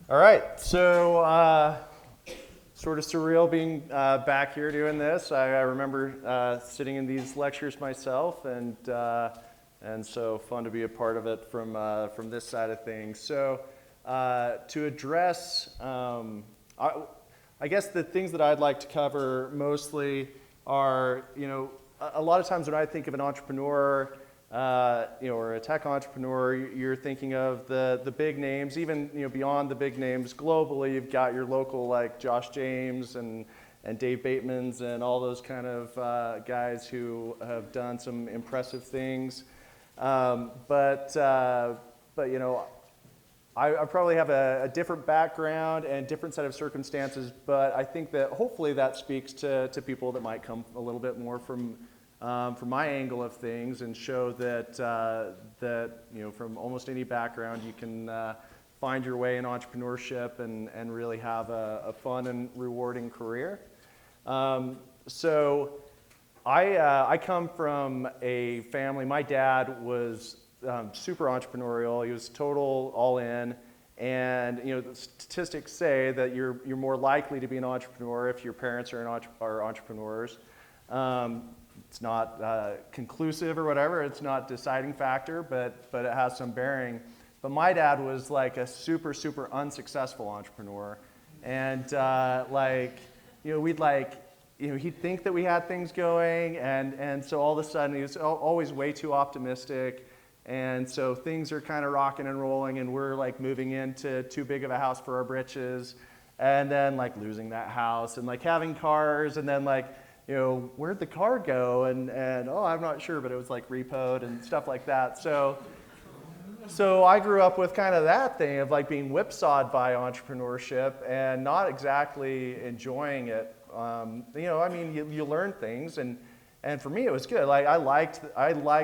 All right, so sort of surreal being back here doing this. I remember sitting in these lectures myself, and so fun to be a part of it from this side of things. So to address, I guess the things that I'd like to cover mostly are, a lot of times when I think of an entrepreneur, or a tech entrepreneur, you're thinking of the big names, even beyond the big names globally. You've got your local like Josh James and Dave Bateman's and all those kind of guys who have done some impressive things. But I probably have a different background and different set of circumstances. But I think that hopefully that speaks to people that might come a little bit more from my angle of things, and show that from almost any background you can find your way in entrepreneurship and really have a fun and rewarding career. So I come from a family. My dad was super entrepreneurial. He was total all in. And the statistics say that you're more likely to be an entrepreneur if your parents are entrepreneurs. It's not conclusive or whatever. It's not a deciding factor, but it has some bearing. But my dad was like a super, super unsuccessful entrepreneur. And he'd think that we had things going, and so all of a sudden he was always way too optimistic. And so things are kind of rocking and rolling, and we're like moving into too big of a house for our britches, and then like losing that house, and like having cars, and then like, where'd the car go? And oh, I'm not sure, but it was like repoed and stuff like that. So I grew up with kind of that thing of like being whipsawed by entrepreneurship and not exactly enjoying it. You learn things, and for me it was good. Like I liked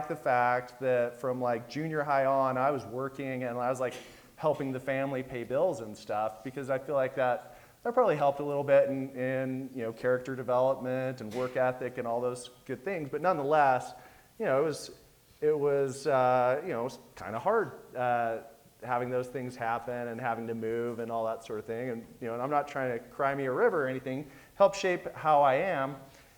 the fact that from like junior high on, I was working and I was like helping the family pay bills and stuff, because I feel like that probably helped a little bit in character development and work ethic and all those good things. But nonetheless, it was kind of hard having those things happen and having to move and all that sort of thing. And I'm not trying to cry me a river or anything. Helped shape how I am.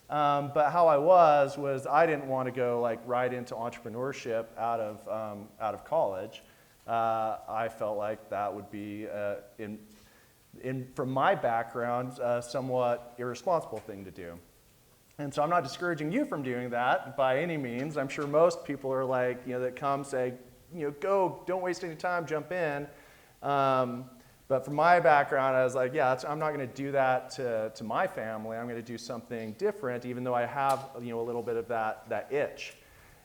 But how I was I didn't want to go like right into entrepreneurship out of college. I felt like that would be from my background, a somewhat irresponsible thing to do. And so I'm not discouraging you from doing that by any means. I'm sure most people are like, that come say, go, don't waste any time, jump in. But from my background, I was like, I'm not going to do that to my family. I'm going to do something different, even though I have a little bit of that itch.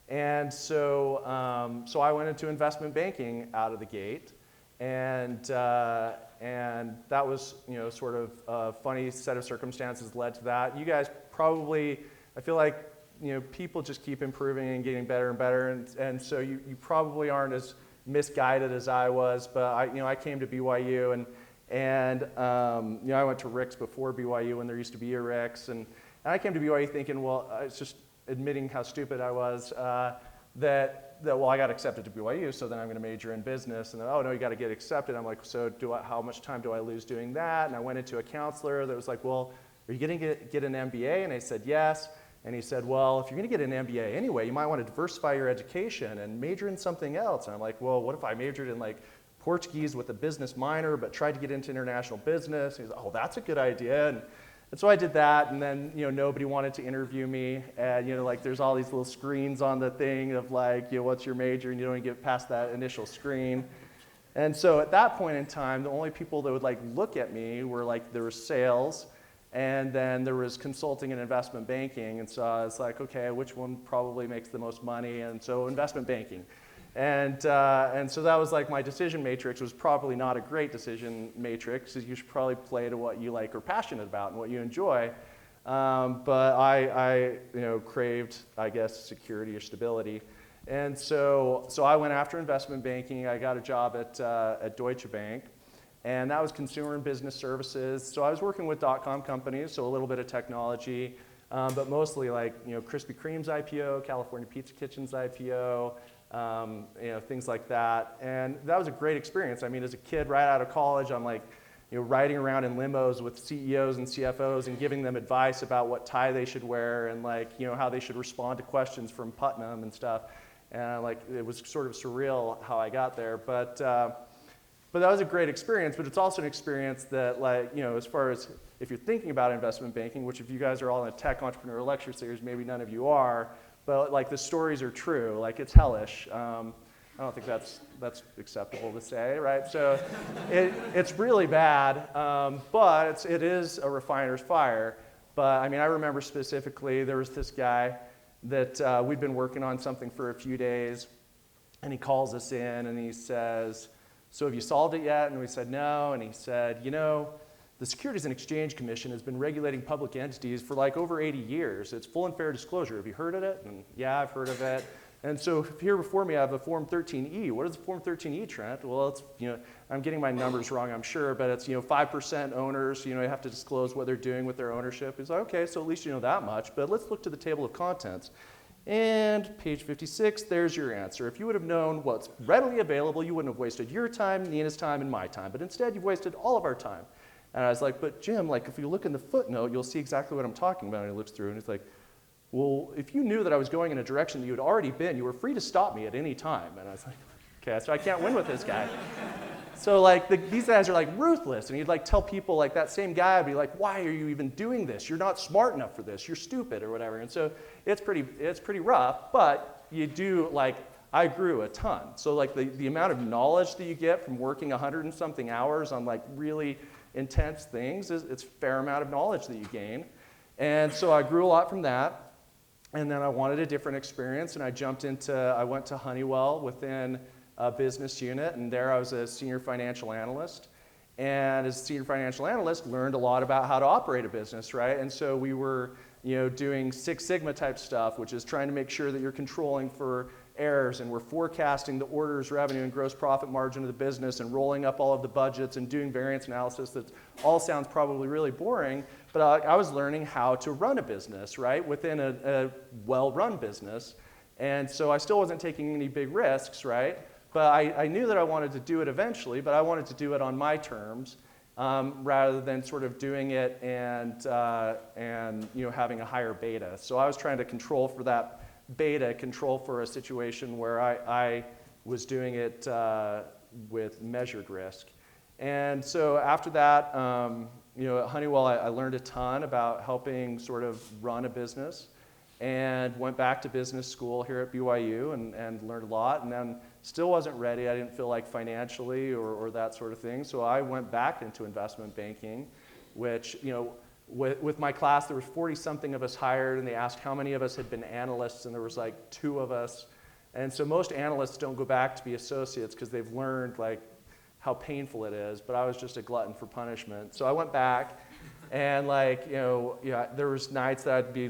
And so I went into investment banking out of the gate. And that was, sort of a funny set of circumstances led to that. You guys probably, I feel like, people just keep improving and getting better and better, and so you probably aren't as misguided as I was. But I came to BYU, and I went to Rick's before BYU when there used to be a Rick's, and I came to BYU thinking, well, it's just admitting how stupid I was, that I got accepted to BYU, so then I'm going to major in business. And then, oh no, you got to get accepted. I'm like, so how much time do I lose doing that? And I went into a counselor that was like, well, are you going to get an MBA? And I said yes. And he said, well, if you're going to get an MBA anyway, you might want to diversify your education and major in something else. And I'm like, well, what if I majored in like Portuguese with a business minor, but tried to get into international business? And he's like, oh, that's a good idea. And so I did that, and then nobody wanted to interview me, and like there's all these little screens on the thing of like, what's your major, and you don't even get past that initial screen. And so at that point in time, the only people that would like look at me were like, there was sales, and then there was consulting and investment banking. And so I was like, okay, which one probably makes the most money? And so investment banking. And so that was like my decision matrix. Was probably not a great decision matrix, because you should probably play to what you like or passionate about and what you enjoy. But I craved, I guess, security or stability. And so I went after investment banking. I got a job at Deutsche Bank, and that was consumer and business services. So I was working with .com companies, so a little bit of technology, but mostly like Krispy Kreme's IPO, California Pizza Kitchen's IPO, things like that. And that was a great experience. I mean, as a kid right out of college, I'm like, riding around in limos with CEOs and CFOs and giving them advice about what tie they should wear and how they should respond to questions from Putnam and stuff. And it was sort of surreal how I got there. But that was a great experience, but it's also an experience that as far as if you're thinking about investment banking, which if you guys are all in a tech entrepreneur lecture series, maybe none of you are, but the stories are true, it's hellish. I don't think that's acceptable to say, right? So it's really bad, but it is a refiner's fire. But I mean, I remember specifically there was this guy that we'd been working on something for a few days, and he calls us in and he says, "So have you solved it yet?" And we said, "No." And he said, "The Securities and Exchange Commission has been regulating public entities for over 80 years. It's full and fair disclosure. Have you heard of it?" And yeah, I've heard of it. And so here before me, I have a Form 13E. What is a Form 13E, Trent? Well, it's, I'm getting my numbers wrong, I'm sure, but it's, 5% owners, you have to disclose what they're doing with their ownership. He's like, okay, so at least you know that much, but let's look to the table of contents. And page 56, there's your answer. If you would have known what's readily available, you wouldn't have wasted your time, Nina's time, and my time, but instead you've wasted all of our time. And I was like, but Jim, if you look in the footnote, you'll see exactly what I'm talking about. And he looks through and he's like, well, if you knew that I was going in a direction that you had already been, you were free to stop me at any time. And I was like, okay, so I can't win with this guy. So these guys are ruthless, and he'd tell people that same guy would be like, why are you even doing this? You're not smart enough for this. You're stupid or whatever. And so it's pretty rough, but you do I grew a ton. So the amount of knowledge that you get from working 100 and something hours on really intense things it's a fair amount of knowledge that you gain. And so I grew a lot from that. And then I wanted a different experience, and I went to Honeywell within a business unit, and there I was a senior financial analyst. And as a senior financial analyst, learned a lot about how to operate a business, right? And so we were, doing Six Sigma type stuff, which is trying to make sure that you're controlling for errors, and we're forecasting the orders, revenue, and gross profit margin of the business, and rolling up all of the budgets and doing variance analysis. That all sounds probably really boring, but I was learning how to run a business, right, within a well-run business. And so I still wasn't taking any big risks, right? But I knew that I wanted to do it eventually, but I wanted to do it on my terms, rather than sort of doing it and having a higher beta. So I was trying to control for that beta, control for a situation where I was doing it with measured risk. And so after that, at Honeywell, I learned a ton about helping sort of run a business, and went back to business school here at BYU and learned a lot, and then still wasn't ready. I didn't feel like financially or that sort of thing. So I went back into investment banking, which, with my class, there was 40-something of us hired, and they asked how many of us had been analysts, and there was 2 of us. And so most analysts don't go back to be associates because they've learned how painful it is, but I was just a glutton for punishment. So I went back, and there was nights that I'd be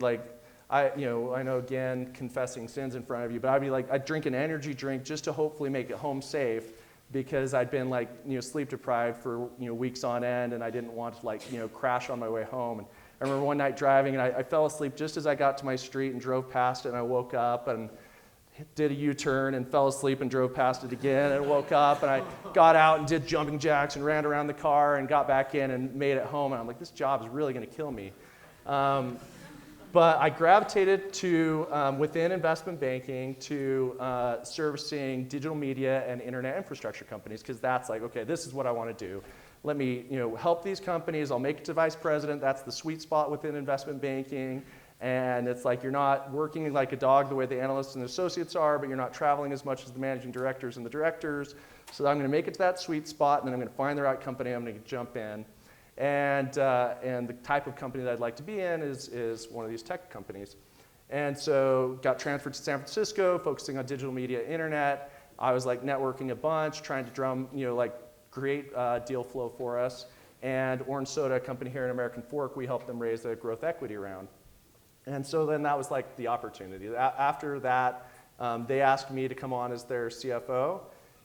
I know again, confessing sins in front of you, but I'd be I'd drink an energy drink just to hopefully make it home safe, because I'd been sleep deprived for weeks on end, and I didn't want to crash on my way home. And I remember one night driving, and I fell asleep just as I got to my street and drove past it, and I woke up and did a U-turn and fell asleep and drove past it again, and woke up, and I got out and did jumping jacks and ran around the car and got back in and made it home. And I'm like, this job is really going to kill me. But I gravitated to, within investment banking, to servicing digital media and internet infrastructure companies, because that's okay, this is what I want to do. Let me help these companies. I'll make it to vice president. That's the sweet spot within investment banking. And it's you're not working like a dog the way the analysts and the associates are, but you're not traveling as much as the managing directors and the directors. So I'm going to make it to that sweet spot, and then I'm going to find the right company. I'm going to jump in. And the type of company that I'd like to be in is one of these tech companies. And so got transferred to San Francisco, focusing on digital media, internet. I was networking a bunch, trying to drum, create deal flow for us. And Orange Soda, a company here in American Fork, we helped them raise a growth equity round. And so then that was the opportunity. After that, they asked me to come on as their CFO.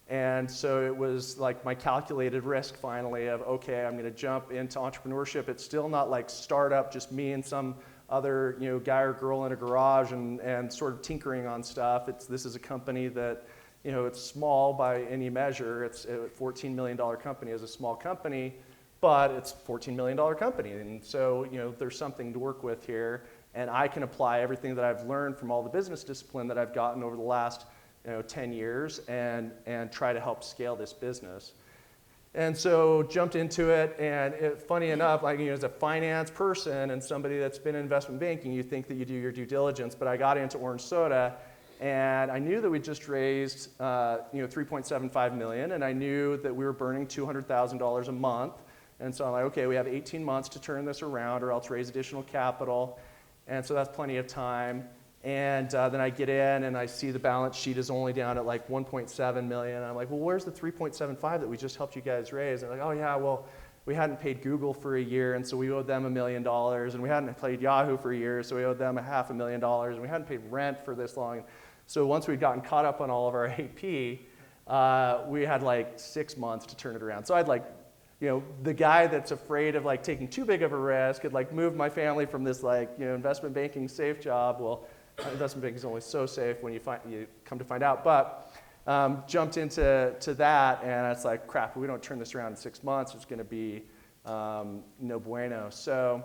And so it was my calculated risk finally of, okay, I'm going to jump into entrepreneurship. It's still not startup, just me and some other guy or girl in a garage and sort of tinkering on stuff. This is a company that it's small by any measure. It's a $14 million company as a small company, but it's a $14 million company. And so there's something to work with here. And I can apply everything that I've learned from all the business discipline that I've gotten over the last 10 years and try to help scale this business. And so jumped into it, and funny enough, as a finance person and somebody that's been in investment banking, you think that you do your due diligence, but I got into orange soda, and I knew that we just raised $3.75 million, and I knew that we were burning $200,000 a month. And so I'm like, okay, we have 18 months to turn this around or else raise additional capital. And so that's plenty of time. And then I get in and I see the balance sheet is only down at like 1.7 million. I'm like, well, where's the 3.75 that we just helped you guys raise? And they're like, oh yeah, well, we hadn't paid Google for a year, and so we owed them $1 million. And we hadn't paid Yahoo for a year, so we owed them $500,000. And we hadn't paid rent for this long. So once we'd gotten caught up on all of our AP, we had like 6 months to turn it around. So I'd like, the guy that's afraid of like taking too big of a risk had like moved my family from this like, investment banking safe job. Well, investment banking is only so safe when you come to find out. But jumped into that, and it's like, crap, if we don't turn this around in 6 months, it's going to be no bueno. So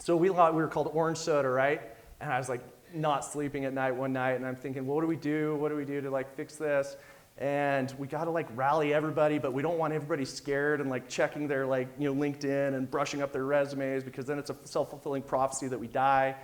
we were called Orange Soda, right? And I was like not sleeping at night one night, and I'm thinking, what do we do? What do we do to like fix this? And we got to like rally everybody, but we don't want everybody scared and like checking their like LinkedIn and brushing up their resumes, because then it's a self-fulfilling prophecy that we die.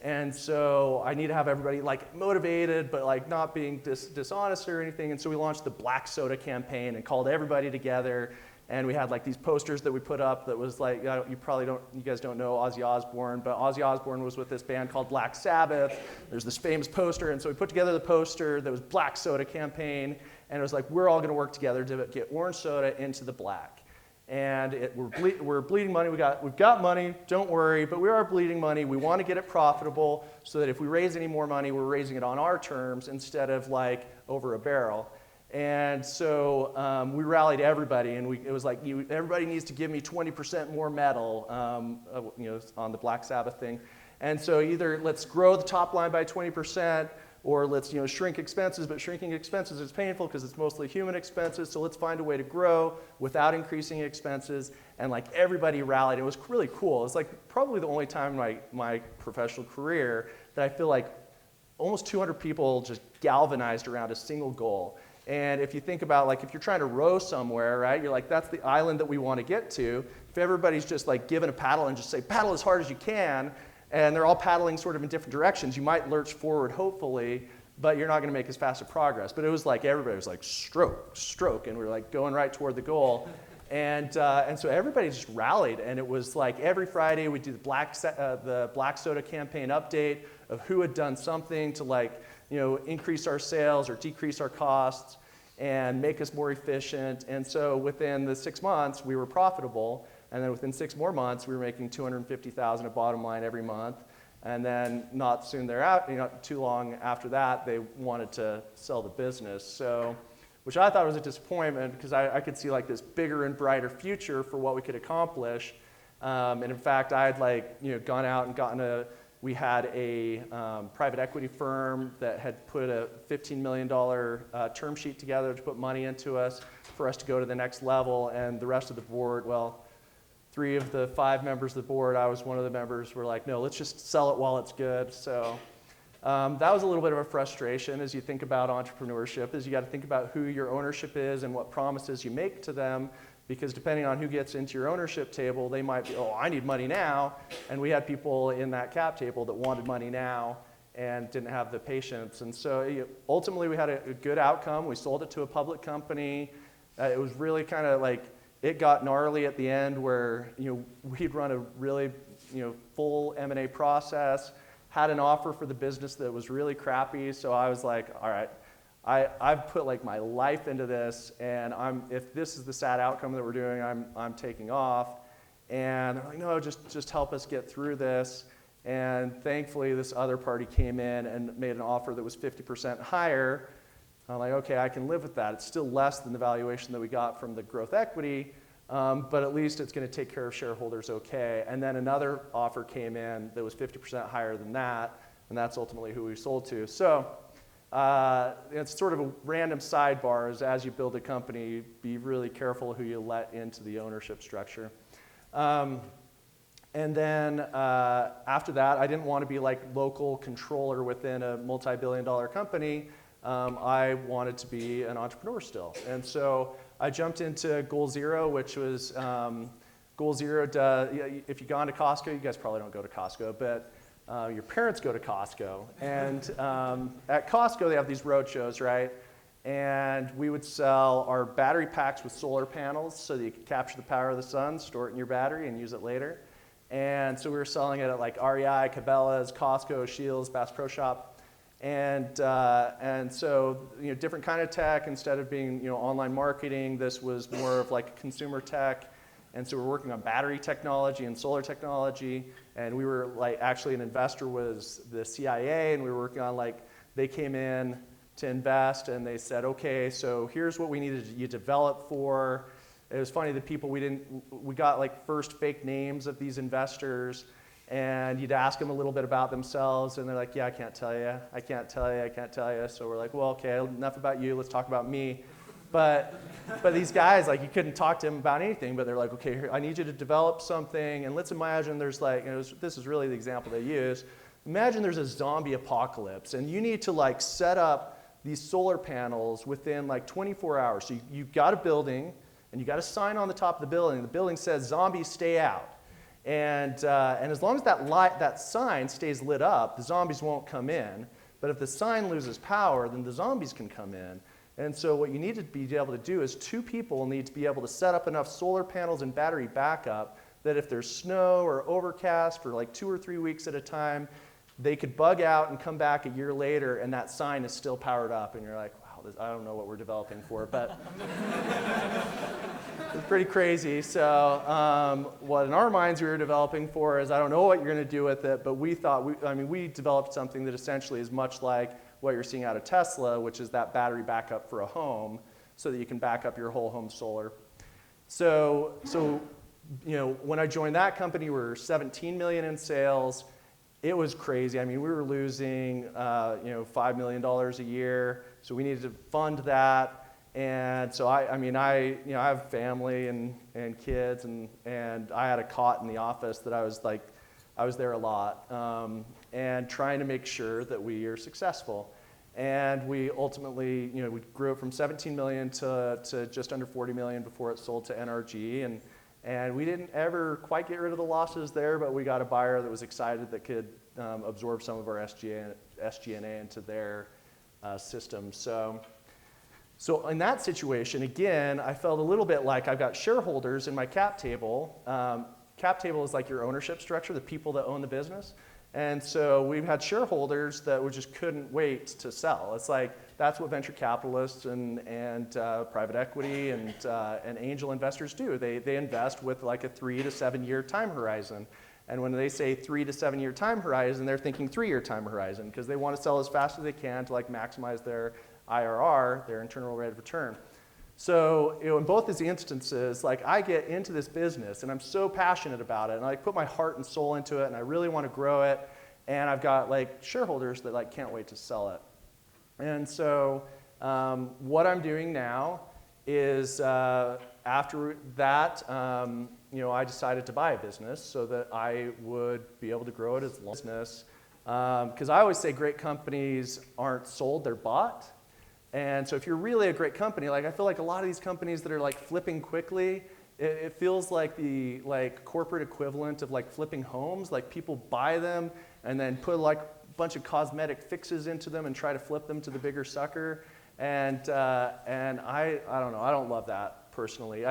And so I need to have everybody like motivated, but like not being dishonest or anything. And so we launched the Black Soda campaign and called everybody together. And we had like these posters that we put up that was like, you guys don't know Ozzy Osbourne, but Ozzy Osbourne was with this band called Black Sabbath. There's this famous poster. And so we put together the poster that was Black Soda campaign. And it was like, we're all going to work together to get orange soda into the black. And we're bleeding money. We've got money, don't worry, but we are bleeding money. We want to get it profitable so that if we raise any more money, we're raising it on our terms instead of like over a barrel. And so we rallied everybody, and it was like, everybody needs to give me 20% more metal, on the Black Sabbath thing. And so either let's grow the top line by 20%, or let's shrink expenses, but shrinking expenses is painful because it's mostly human expenses, so let's find a way to grow without increasing expenses. And like everybody rallied. It was really cool. It's like probably the only time in my professional career that I feel like almost 200 people just galvanized around a single goal. And if you think about like if you're trying to row somewhere, right, you're like, that's the island that we want to get to. If everybody's just like given a paddle and just say, paddle as hard as you can, and they're all paddling sort of in different directions, you might lurch forward, hopefully, but you're not going to make as fast a progress. But it was like everybody was like stroke, stroke, and we were like going right toward the goal. And so everybody just rallied, and it was like every Friday we'd do the Black Soda campaign update of who had done something to like, increase our sales or decrease our costs and make us more efficient. And so within the 6 months, we were profitable. And then within 6 more months, we were making $250,000 at bottom line every month. And then not too long after that, they wanted to sell the business. So, which I thought was a disappointment because I could see like this bigger and brighter future for what we could accomplish. And in fact, I had gone out and we had a private equity firm that had put a $15 million term sheet together to put money into us for us to go to the next level. And the rest of the board, 3 of the 5 members of the board, I was one of the members, were like, no, let's just sell it while it's good. So that was a little bit of a frustration as you think about entrepreneurship, is you got to think about who your ownership is and what promises you make to them, because depending on who gets into your ownership table, they might be, oh, I need money now. And we had people in that cap table that wanted money now and didn't have the patience. And so ultimately we had a good outcome. We sold it to a public company. It was really kind of like, it got gnarly at the end where we'd run a really full M&A process, had an offer for the business that was really crappy. So I was like, all right, I've put like my life into this, and if this is the sad outcome that we're doing, I'm taking off. And they're like, no, just help us get through this. And thankfully, this other party came in and made an offer that was 50% higher. I'm like, okay, I can live with that. It's still less than the valuation that we got from the growth equity, but at least it's going to take care of shareholders okay. And then another offer came in that was 50% higher than that, and that's ultimately who we sold to. So it's sort of a random sidebar is as you build a company, be really careful who you let into the ownership structure. And then after that, I didn't want to be like local controller within a multi-billion-dollar company. I wanted to be an entrepreneur still. And so I jumped into Goal Zero, which was Goal Zero. If you've gone to Costco, you guys probably don't go to Costco, but your parents go to Costco. And at Costco, they have these road shows, right? And we would sell our battery packs with solar panels so that you could capture the power of the sun, store it in your battery, and use it later. And so we were selling it at like REI, Cabela's, Costco, Shields, Bass Pro Shop. And so, different kind of tech. Instead of being, online marketing, this was more of like consumer tech. And so we're working on battery technology and solar technology. And we were like, actually an investor was the CIA, and we were working on like, they came in to invest and they said, okay, so here's what we needed you develop for. It was funny, the people we got like first fake names of these investors, and you'd ask them a little bit about themselves, and they're like, yeah, I can't tell you. So we're like, well, okay, enough about you, let's talk about me. But these guys, like, you couldn't talk to them about anything, but they're like, okay, here, I need you to develop something, and let's imagine there's like, this is really the example they use. Imagine there's a zombie apocalypse, and you need to like set up these solar panels within like 24 hours. So you've got a building, and you got a sign on the top of the building. The building says, zombies stay out. And as long as that sign stays lit up, the zombies won't come in. But if the sign loses power, then the zombies can come in. And so what you need to be able to do is 2 people need to be able to set up enough solar panels and battery backup that if there's snow or overcast for like 2 or 3 weeks at a time, they could bug out and come back a year later, and that sign is still powered up. And you're like, I don't know what we're developing for, but it's pretty crazy. So what in our minds we were developing for is, I don't know what you're going to do with it, but we thought, we developed something that essentially is much like what you're seeing out of Tesla, which is that battery backup for a home so that you can back up your whole home solar. So when I joined that company, we were $17 million in sales. It was crazy. We were losing $5 million a year. So we needed to fund that, and so I have family and kids, and I had a cot in the office that I was there a lot, and trying to make sure that we are successful. And we ultimately, we grew it from 17 million to just under 40 million before it sold to NRG, and we didn't ever quite get rid of the losses there, but we got a buyer that was excited that could absorb some of our SG&A into their system. So in that situation, again, I felt a little bit like I've got shareholders in my cap table. Cap table is like your ownership structure, the people that own the business. And so we've had shareholders that we just couldn't wait to sell. It's like, that's what venture capitalists and private equity and angel investors do. They invest with like a 3 to 7 year time horizon. And when they say 3 to 7 year time horizon, they're thinking 3 year time horizon, because they want to sell as fast as they can to like maximize their IRR, their internal rate of return. So in both these instances, like, I get into this business and I'm so passionate about it, and I put my heart and soul into it, and I really want to grow it, and I've got like shareholders that like can't wait to sell it. And so what I'm doing now is after that, I decided to buy a business so that I would be able to grow it as a business. Because I always say great companies aren't sold, they're bought. And so if you're really a great company, like, I feel like a lot of these companies that are like flipping quickly, it feels like the corporate equivalent of like flipping homes. Like, people buy them and then put like a bunch of cosmetic fixes into them and try to flip them to the bigger sucker. And I don't know, I don't love that personally.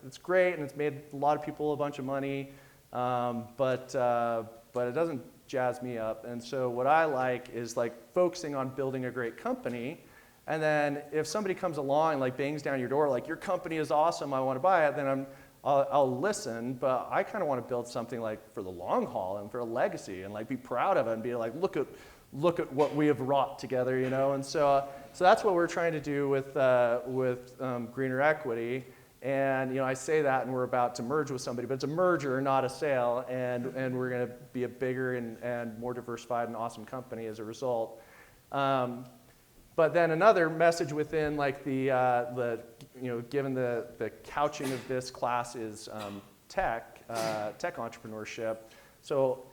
It's great, and it's made a lot of people a bunch of money, but it doesn't jazz me up. And so what I like is like focusing on building a great company. And then if somebody comes along and like bangs down your door, like, your company is awesome, I want to buy it, then I'll listen, but I kind of want to build something like for the long haul and for a legacy, and like be proud of it and be like, look at what we have wrought together, And so that's what we're trying to do with Greener Equity. And I say that, and we're about to merge with somebody, but it's a merger, not a sale, and we're going to be a bigger and more diversified and awesome company as a result. But then another message within like given the couching of this class is tech entrepreneurship. So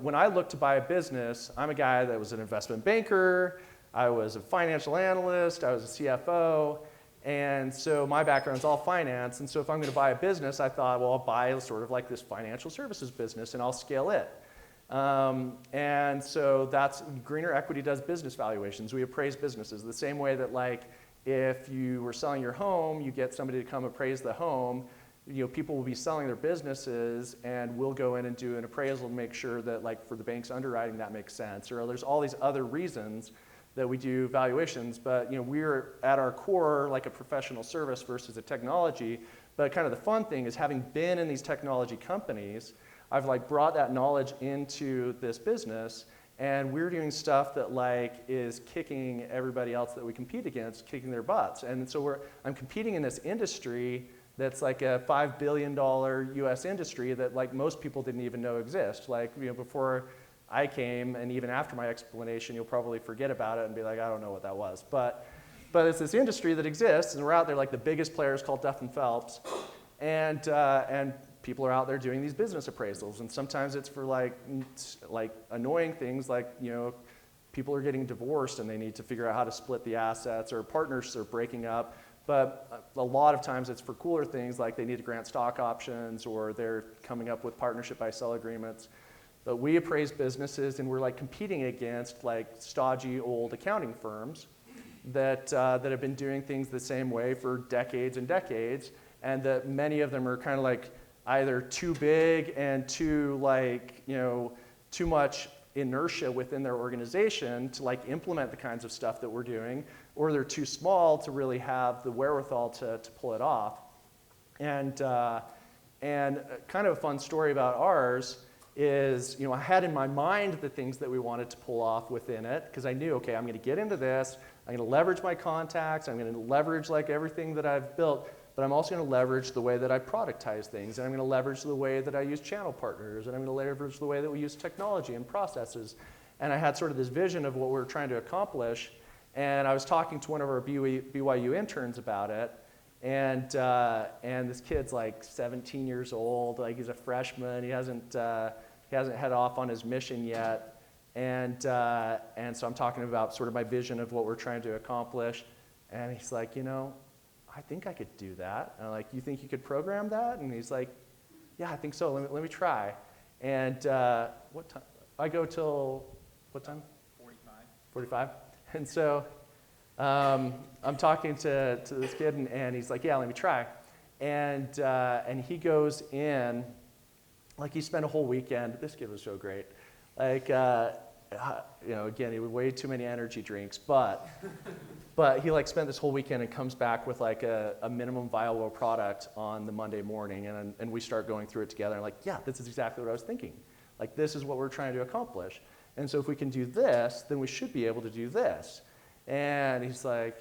when I look to buy a business, I'm a guy that was an investment banker, I was a financial analyst, I was a CFO, and so my background's all finance. And so if I'm going to buy a business, I thought, well, I'll buy sort of like this financial services business and I'll scale it. And so that's Greener Equity does business valuations. We appraise businesses the same way that like if you were selling your home, you get somebody to come appraise the home. People will be selling their businesses, and we'll go in and do an appraisal to make sure that like for the bank's underwriting that makes sense. Or there's all these other reasons that we do valuations, but we're at our core like a professional service versus a technology. But kind of the fun thing is having been in these technology companies, I've like brought that knowledge into this business, and we're doing stuff that like is kicking everybody else that we compete against, kicking their butts. And so I'm competing in this industry that's like a $5 billion US industry that like most people didn't even know exist. Like before I came, and even after my explanation, you'll probably forget about it and be like, I don't know what that was. But it's this industry that exists, and we're out there like the biggest players called Duff and Phelps, and people are out there doing these business appraisals, and sometimes it's for like annoying things like people are getting divorced and they need to figure out how to split the assets, or partners are breaking up. But a lot of times it's for cooler things like they need to grant stock options, or they're coming up with partnership buy-sell agreements. But we appraise businesses, and we're like competing against like stodgy old accounting firms that have been doing things the same way for decades and decades, and that many of them are kind of like either too big and too much inertia within their organization to like implement the kinds of stuff that we're doing, or they're too small to really have the wherewithal to pull it off. And kind of a fun story about ours is, I had in my mind the things that we wanted to pull off within it, because I knew, okay, I'm going to get into this, I'm going to leverage my contacts, I'm going to leverage like everything that I've built, but I'm also going to leverage the way that I productize things, and I'm going to leverage the way that I use channel partners, and I'm going to leverage the way that we use technology and processes. And I had sort of this vision of what we were trying to accomplish, and I was talking to one of our BYU interns about it, and this kid's like 17 years old, like he's a freshman, he hasn't head off on his mission yet, and so I'm talking about sort of my vision of what we're trying to accomplish, and he's like, I think I could do that. And I'm like, you think you could program that? And he's like, yeah, I think so. Let me try. And what time? I go till what time? 45. 45. And so I'm talking to this kid, and he's like, yeah, let me try. And he goes in, like he spent a whole weekend. This kid was so great. Like, again, he had way too many energy drinks, but he like spent this whole weekend and comes back with like a minimum viable product on the Monday morning, and we start going through it together. And like, yeah, this is exactly what I was thinking. Like, this is what we're trying to accomplish. And so if we can do this, then we should be able to do this. And he's like,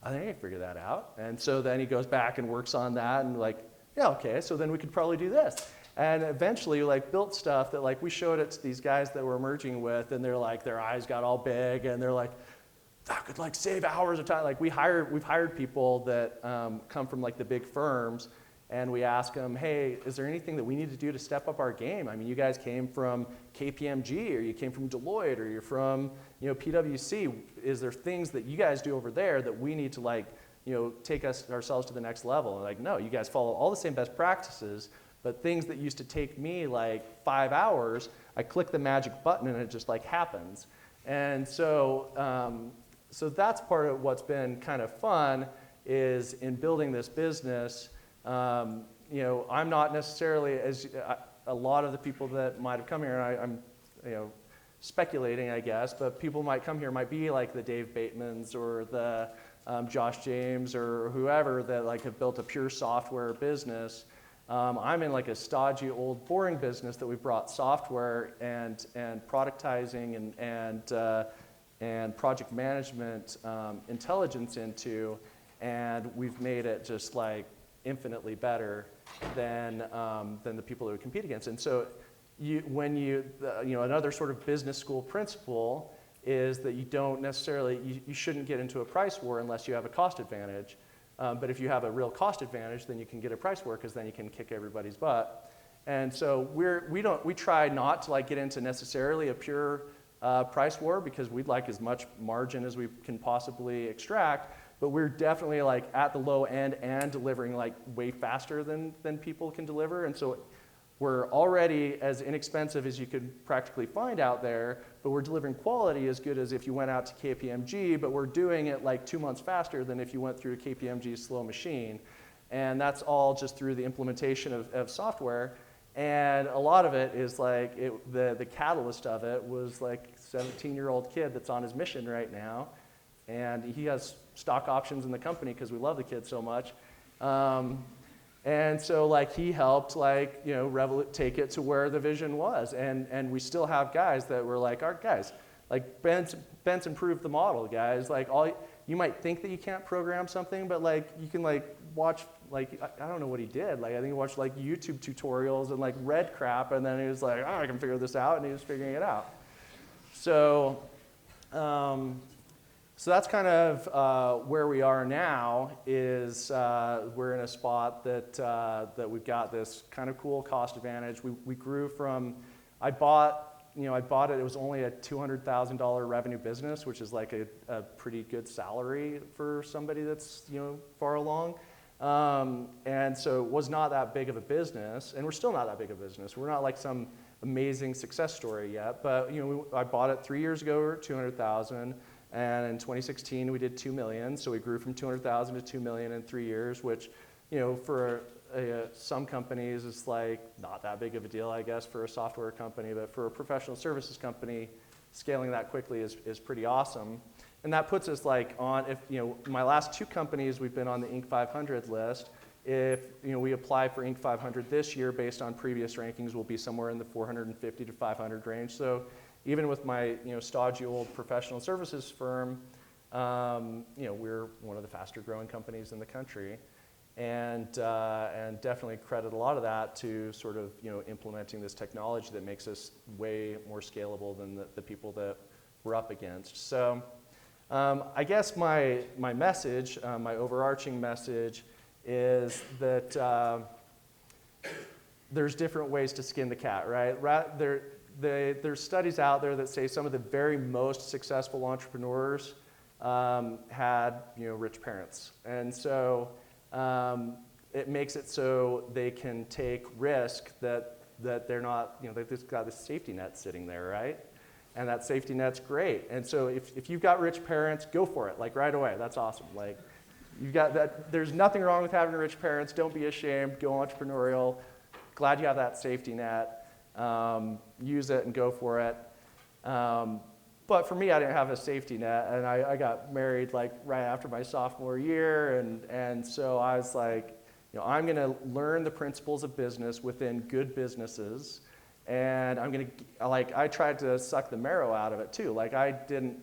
I think I can figure that out. And so then he goes back and works on that, and like, yeah, okay, so then we could probably do this. And eventually, like, built stuff that like we showed it to these guys that we're merging with, and they're like, their eyes got all big, and they're like, that could like save hours of time. Like we've hired people that come from like the big firms, and we ask them, hey, is there anything that we need to do to step up our game? I mean, you guys came from KPMG, or you came from Deloitte, or you're from PwC. Is there things that you guys do over there that we need to like take ourselves to the next level? And like, no, you guys follow all the same best practices, but things that used to take me like 5 hours, I click the magic button and it just like happens. And so so that's part of what's been kind of fun is in building this business. I'm not necessarily as a lot of the people that might have come here, and I'm speculating, I guess, but people might come here might be like the Dave Batemans or the Josh James or whoever that like have built a pure software business. I'm in like a stodgy old boring business that we brought software and productizing and project management intelligence into, and we've made it just like infinitely better than the people that we compete against. And so another sort of business school principle is that you don't necessarily, you shouldn't get into a price war unless you have a cost advantage. But if you have a real cost advantage, then you can get a price war because then you can kick everybody's butt. And so we try not to like get into necessarily a pure price war because we'd like as much margin as we can possibly extract, but we're definitely like at the low end and delivering like way faster than people can deliver. And so we're already as inexpensive as you could practically find out there, but we're delivering quality as good as if you went out to KPMG, but we're doing it like 2 months faster than if you went through KPMG's slow machine. And that's all just through the implementation of software. And a lot of it is like, the catalyst of it was like a 17-year-old kid that's on his mission right now. And he has stock options in the company because we love the kid so much. And so like he helped like, take it to where the vision was. And we still have guys that were like, all right, guys, like Ben's improved the model, guys. Like you might think that you can't program something, but like you can like watch, like, I don't know what he did. Like I think he watched like YouTube tutorials and like read crap, and then he was like, oh, I can figure this out, and he was figuring it out. So, so that's kind of where we are now. Is we're in a spot that we've got this kind of cool cost advantage. We grew from, I bought it. It was only a $200,000 revenue business, which is like a pretty good salary for somebody that's far along. And so it was not that big of a business, and we're still not that big of a business. We're not like some amazing success story yet, but I bought it 3 years ago for $200,000, and in 2016 we did $2 million. So we grew from $200,000 to $2 million in 3 years, which for some companies is like not that big of a deal, I guess, for a software company, but for a professional services company, scaling that quickly is pretty awesome. And that puts us like on, if my last 2 companies, we've been on the Inc. 500 list. If we apply for Inc. 500 this year based on previous rankings, we'll be somewhere in the 450 to 500 range. So even with my stodgy old professional services firm, we're one of the faster growing companies in the country. And definitely credit a lot of that to sort of implementing this technology that makes us way more scalable than the people that we're up against. So I guess my message, my overarching message, is that there's different ways to skin the cat, right? There's studies out there that say some of the very most successful entrepreneurs had rich parents, and so it makes it so they can take risk that they're not, they've just got this safety net sitting there, right? And that safety net's great. And so if you've got rich parents, go for it, like right away. That's awesome. Like you've got that. There's nothing wrong with having rich parents. Don't be ashamed. Go entrepreneurial. Glad you have that safety net. Use it and go for it. But for me, I didn't have a safety net, and I got married like right after my sophomore year, and so I was like, I'm going to learn the principles of business within good businesses. And I'm going to, I tried to suck the marrow out of it too. Like I didn't,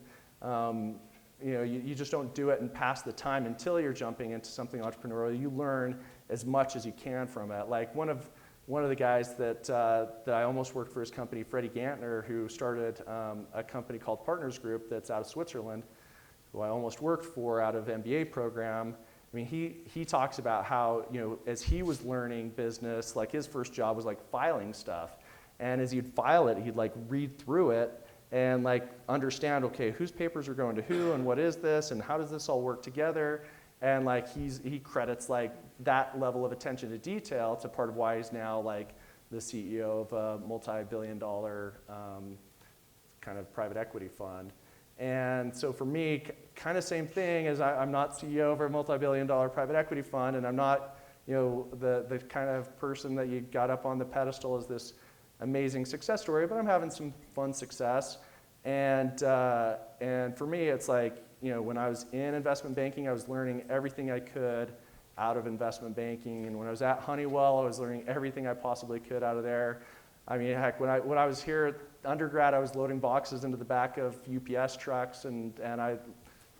you just don't do it and pass the time until you're jumping into something entrepreneurial. You learn as much as you can from it. Like one of the guys that I almost worked for his company, Freddie Gantner, who started a company called Partners Group that's out of Switzerland, who I almost worked for out of MBA program. I mean, he talks about how, as he was learning business, like his first job was like filing stuff. And as he'd file it, he'd like read through it and like understand, okay, whose papers are going to who, and what is this, and how does this all work together? And like he credits like that level of attention to detail to part of why he's now like the CEO of a multi-billion-dollar kind of private equity fund. And so for me, kind of same thing as I'm not CEO of a multi-billion-dollar private equity fund, and I'm not the kind of person that you got up on the pedestal as this amazing success story, but I'm having some fun success. And for me, it's like, when I was in investment banking, I was learning everything I could out of investment banking. And when I was at Honeywell, I was learning everything I possibly could out of there. I mean, heck, when I was here at undergrad, I was loading boxes into the back of UPS trucks, and I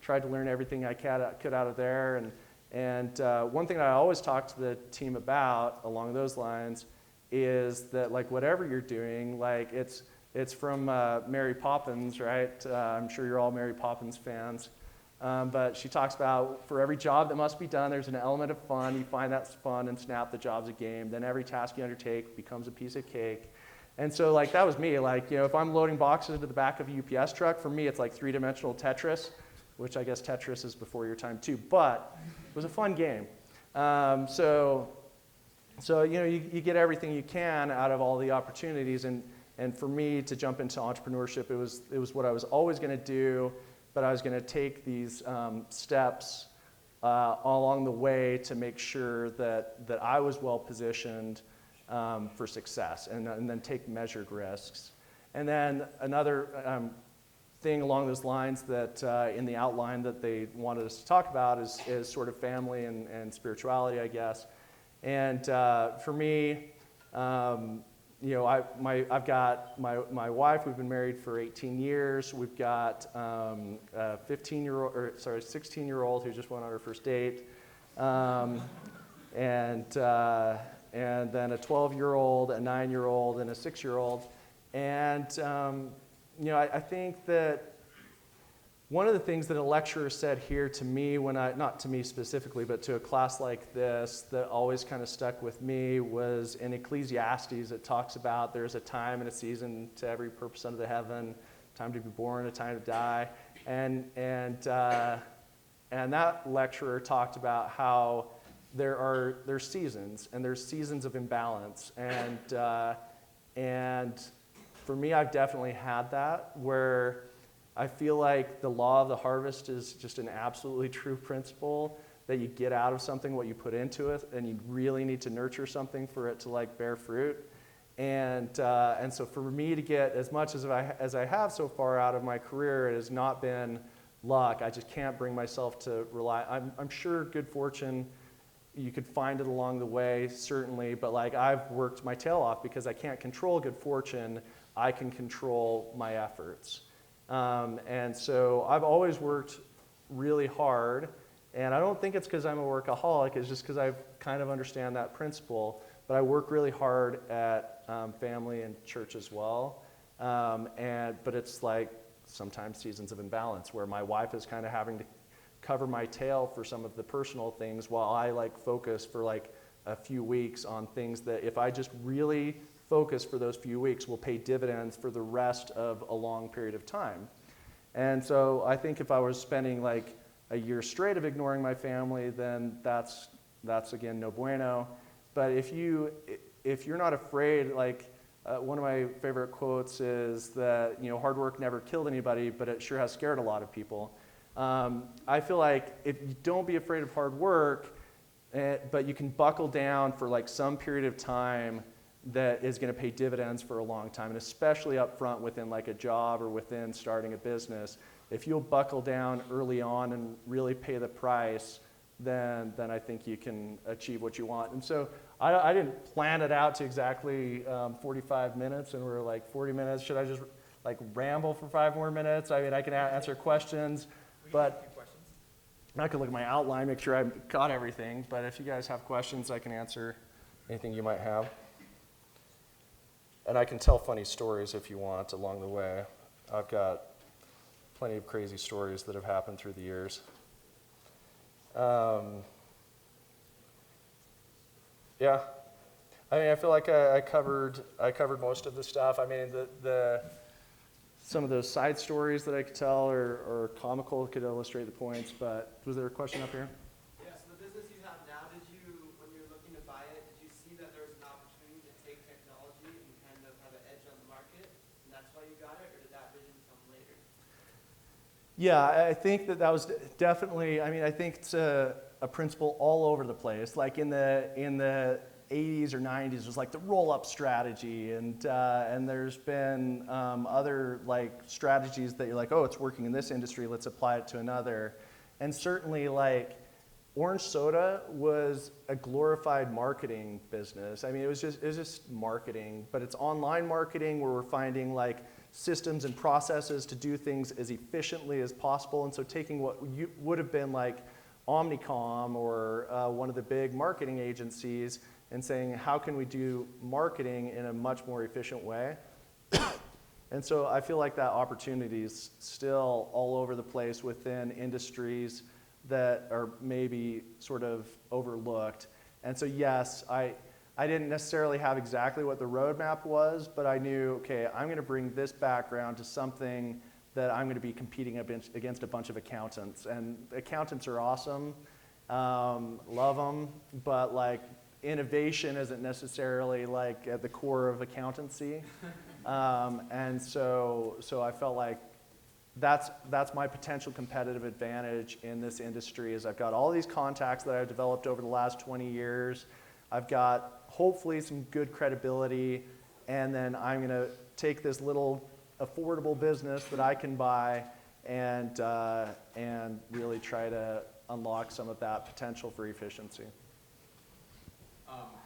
tried to learn everything I could out of there. And one thing that I always talk to the team about along those lines is that like whatever you're doing, like it's from Mary Poppins, right? I'm sure you're all Mary Poppins fans. But she talks about for every job that must be done, there's an element of fun. You find that's fun and snap, the job's a game. Then every task you undertake becomes a piece of cake. And so like that was me. Like, if I'm loading boxes into the back of a UPS truck, for me it's like three-dimensional Tetris, which I guess Tetris is before your time too, but it was a fun game. So you get everything you can out of all the opportunities. And for me to jump into entrepreneurship, it was what I was always going to do. But I was going to take these steps along the way to make sure that I was well positioned for success, and then take measured risks. And then another thing along those lines that in the outline that they wanted us to talk about is sort of family and spirituality, I guess. And for me, I've got my wife. We've been married for 18 years. We've got a 16-year-old who just went on her first date, and then a 12-year-old, a 9-year-old, and a 6-year-old. And I think that one of the things that a lecturer said here to me not to me specifically, but to a class like this, that always kind of stuck with me was in Ecclesiastes. It talks about there's a time and a season to every purpose under the heaven, time to be born, a time to die. And that lecturer talked about how there's seasons, and there's seasons of imbalance. And for me, I've definitely had that, where I feel like the law of the harvest is just an absolutely true principle, that you get out of something what you put into it, and you really need to nurture something for it to like bear fruit. And so for me to get as much as I have so far out of my career, it has not been luck. I just can't bring myself to rely. I'm sure good fortune, you could find it along the way, certainly, but like I've worked my tail off because I can't control good fortune. I can control my efforts. And so I've always worked really hard, and I don't think it's because I'm a workaholic, it's just because I kind of understand that principle, but I work really hard at family and church as well, but it's like sometimes seasons of imbalance where my wife is kind of having to cover my tail for some of the personal things while I like focus for like a few weeks on things that if I just really focus for those few weeks will pay dividends for the rest of a long period of time. And so I think if I was spending like a year straight of ignoring my family, then that's again no bueno. But if you're not afraid, like one of my favorite quotes is that hard work never killed anybody, but it sure has scared a lot of people. I feel like if you don't be afraid of hard work, but you can buckle down for like some period of time that is going to pay dividends for a long time, and especially up front within like a job or within starting a business. If you'll buckle down early on and really pay the price, then I think you can achieve what you want. And so I didn't plan it out to exactly 45 minutes, and we're like 40 minutes. Should I just like ramble for 5 more minutes? I mean, I can answer questions, but I can look at my outline, make sure I've got everything. But if you guys have questions, I can answer anything you might have. And I can tell funny stories if you want along the way. I've got plenty of crazy stories that have happened through the years. Yeah, I mean, I feel like I covered most of the stuff. I mean, some of those side stories that I could tell or comical could illustrate the points. But was there a question up here? Yeah. So the business you have now, when you were looking to buy it, did you see that there was an opportunity to take technology and kind of have an edge on the market, and that's why you got it, or did that vision come later? Yeah, I think that was definitely, I mean, I think it's a principle all over the place. Like in the 80s or 90s, there's like the roll-up strategy, and there's been other like strategies that you're like, oh, it's working in this industry, let's apply it to another. And certainly like orange soda was a glorified marketing business. I mean, it was just marketing, but it's online marketing where we're finding like systems and processes to do things as efficiently as possible. And so taking what would have been like Omnicom or one of the big marketing agencies and saying, how can we do marketing in a much more efficient way? And so I feel like that opportunity is still all over the place within industries that are maybe sort of overlooked. And so yes, I didn't necessarily have exactly what the roadmap was, but I knew, okay, I'm going to bring this background to something that I'm going to be competing against a bunch of accountants. And accountants are awesome, love them, but like innovation isn't necessarily like at the core of accountancy. And so I felt like that's my potential competitive advantage in this industry is I've got all these contacts that I've developed over the last 20 years. I've got hopefully some good credibility, and then I'm going to take this little affordable business that I can buy and really try to unlock some of that potential for efficiency.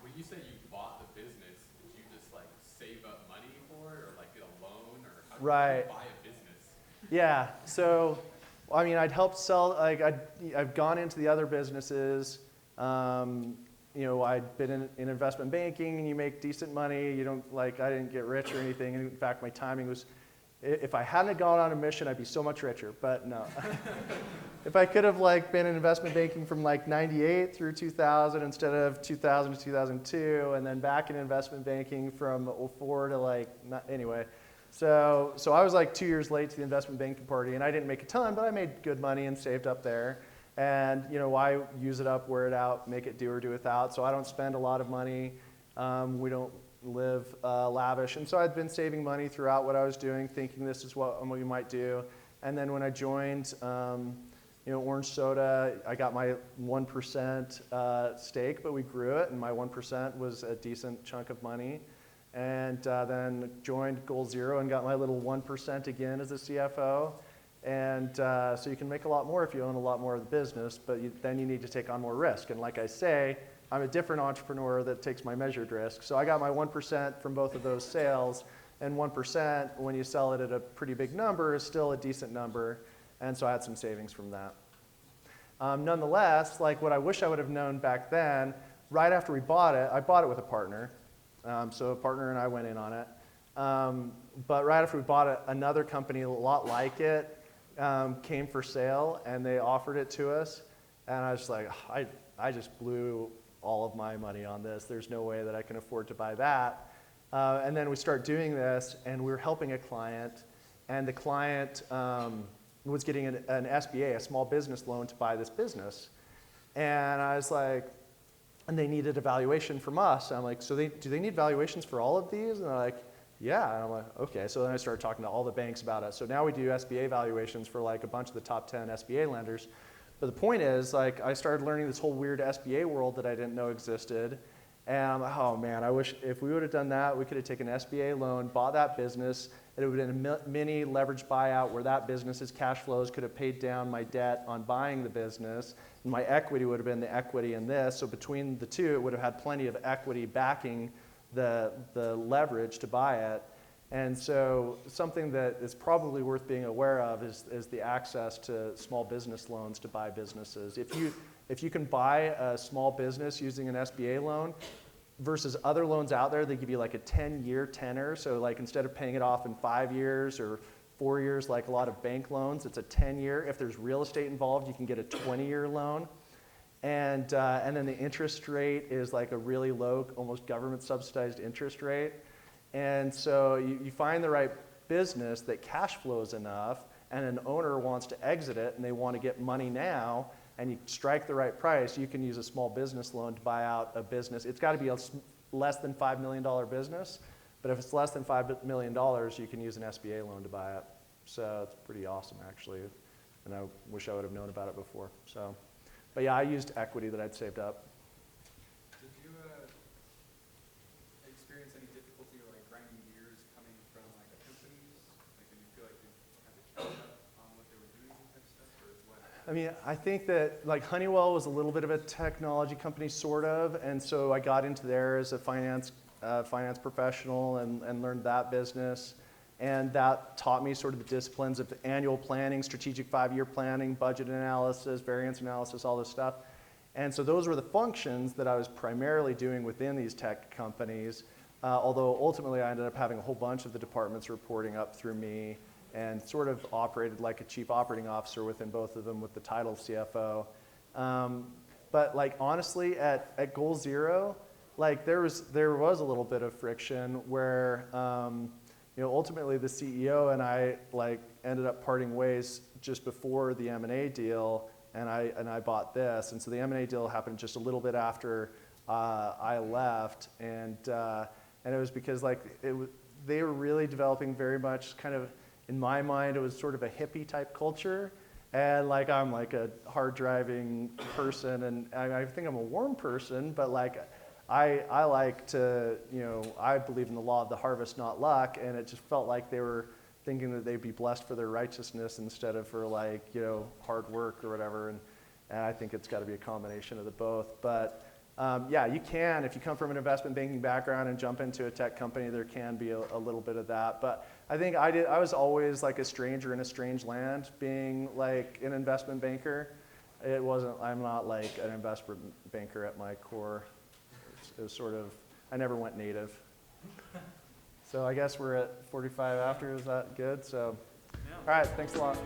When you say you bought the business, did you just like save up money for it, or like get a loan, or how did you buy a business? Yeah. So, I mean, I'd helped sell. Like, I've gone into the other businesses. You know, I'd been in investment banking, and you make decent money. You don't like. I didn't get rich or anything. In fact, my timing was. If I hadn't gone on a mission, I'd be so much richer. But no. If I could have like been in investment banking from like 98 through 2000 instead of 2000 to 2002, and then back in investment banking from 04 to like, anyway. So I was like 2 years late to the investment banking party, and I didn't make a ton, but I made good money and saved up there. And you know, why use it up, wear it out, make it do or do without. So I don't spend a lot of money. We don't live lavish. And so I'd been saving money throughout what I was doing, thinking this is what we might do. And then when I joined, you know, Orange Soda, I got my 1% stake, but we grew it, and my 1% was a decent chunk of money. And then joined Goal Zero and got my little 1% again as a CFO. And so you can make a lot more if you own a lot more of the business, but then you need to take on more risk. And like I say, I'm a different entrepreneur that takes my measured risk. So I got my 1% from both of those sales, and 1% when you sell it at a pretty big number is still a decent number. And so I had some savings from that. Nonetheless, like what I wish I would have known back then, right after we bought it, I bought it with a partner. So a partner and I went in on it. But right after we bought it, another company a lot like it came for sale, and they offered it to us. And I was like, I just blew all of my money on this. There's no way that I can afford to buy that. And then we start doing this, and we were helping a client, and the client was getting an SBA, a small business loan, to buy this business. And I was like, and they needed a valuation from us. And I'm like, so do they need valuations for all of these? And they're like, yeah. And I'm like, okay. So then I started talking to all the banks about it. So now we do SBA valuations for like a bunch of the top 10 SBA lenders. But the point is, like, I started learning this whole weird SBA world that I didn't know existed. And I'm like, oh man, I wish if we would have done that, we could have taken an SBA loan, bought that business. It would have been a mini leveraged buyout where that business's cash flows could have paid down my debt on buying the business. And my equity would have been the equity in this. So between the two, it would have had plenty of equity backing the leverage to buy it. And so something that is probably worth being aware of is the access to small business loans to buy businesses. If you can buy a small business using an SBA loan versus other loans out there, they give you like a 10-year tenor. So like instead of paying it off in 5 years or 4 years like a lot of bank loans, it's a 10-year. If there's real estate involved, you can get a 20-year loan. And then the interest rate is like a really low, almost government subsidized interest rate. And so you find the right business that cash flows enough, and an owner wants to exit it and they want to get money now, and you strike the right price, you can use a small business loan to buy out a business. It's got to be a less than $5 million business, but if it's less than $5 million, you can use an SBA loan to buy it. So it's pretty awesome, actually, and I wish I would have known about it before. So, but yeah, I used equity that I'd saved up. Did you experience any difficulty or like grinding gears coming from like the companies? Like, did you feel like you had to catch up on what they were doing type stuff, or what? I mean, I think that like Honeywell was a little bit of a technology company, sort of, and so I got into there as a finance professional and learned that business. And that taught me sort of the disciplines of annual planning, strategic 5-year planning, budget analysis, variance analysis, all this stuff. And so those were the functions that I was primarily doing within these tech companies, although ultimately I ended up having a whole bunch of the departments reporting up through me and sort of operated like a chief operating officer within both of them with the title CFO. But like honestly, at Goal Zero, like there was a little bit of friction where ultimately the CEO and I like ended up parting ways just before the M&A deal, and I bought this, and so the M&A deal happened just a little bit after I left, and it was because like they were really developing very much kind of, in my mind, it was sort of a hippie type culture. And like I'm like a hard driving person, and I think I'm a warm person, but like I like to, I believe in the law of the harvest, not luck, and it just felt like they were thinking that they'd be blessed for their righteousness instead of for like, hard work or whatever, and I think it's got to be a combination of the both. But yeah, you can, if you come from an investment banking background and jump into a tech company, there can be a little bit of that. But I think I was always like a stranger in a strange land being like an investment banker. I'm not like an investment banker at my core. It was sort of, I never went native. So I guess we're at 45 after, is that good? So, all right, thanks a lot.